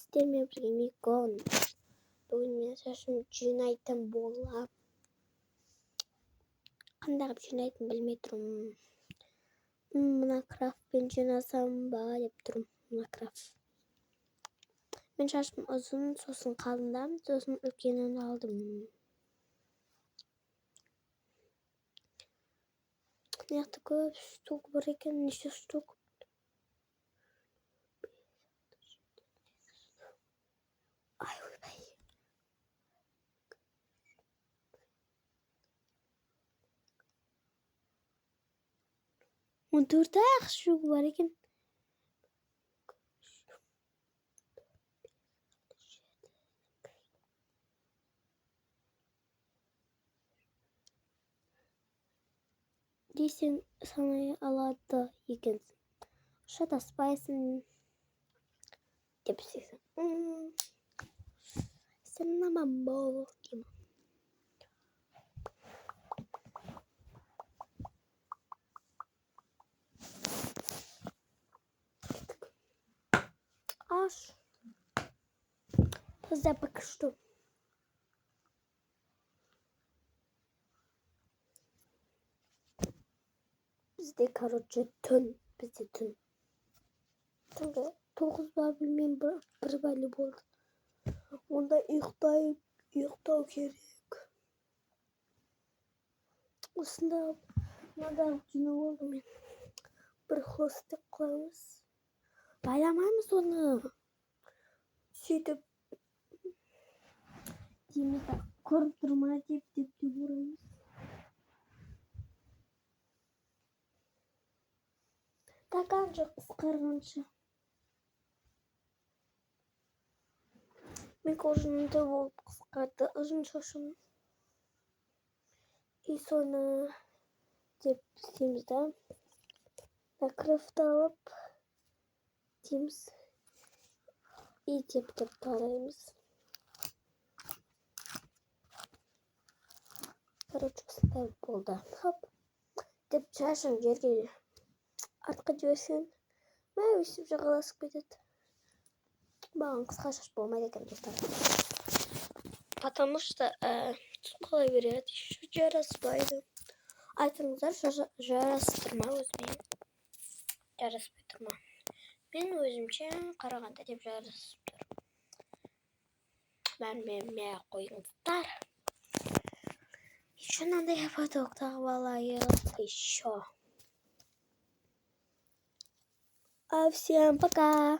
сіздермен бірге Микон. Бүгін мен шашым жинайтын боламын. Қандай қылып жинайтынын білмей тұрмын. Мына крафтпен жинасам ба деп тұрмын. Мына крафт. Мен шашым ұзын, сосын қалыңдам, сосын үлкенін алдым. Мынақты көп штук бар екен, неше штук. Ай, ойбай. Он төрт-ақ штук бар екен. Десең санай алады екенсің. Шатаспайсың деп істейсің. Сен аман бол деймін. Аш. Бізде пока что. Bizde короче түн. Бізде түн. Түнгі 9 ба білмеймін, бір бәлі болды. Онда ұйықтау керек. Осында мынадағы түні болды мен. Бір хостек қыламыз. Байламаймыз оны. Сөйтіп дейміз, көріп тұрма деп ұраймыз. Қанша қысқарғанша. Мен қожынымды болып қысқарды ұзын шашым. И соны деп істейміз да. Крафт алып дейміз. И деп тараймыз. Короче, осындай болды. Хоп. Деп шашым жерге артқа жіберсең, өстіп жағаласып кетеді. Маған қысқа шаш болмайды екен, достар. Потому что қала береді, жараспайды. Айтыңыздар, жарастырма өзіме. Жараспай тұрма. Мен өзімше қарағанда деп жарасып тұр. Мәліме қойыңыздар. Еще надо я фоток тағып еще. Всем пока!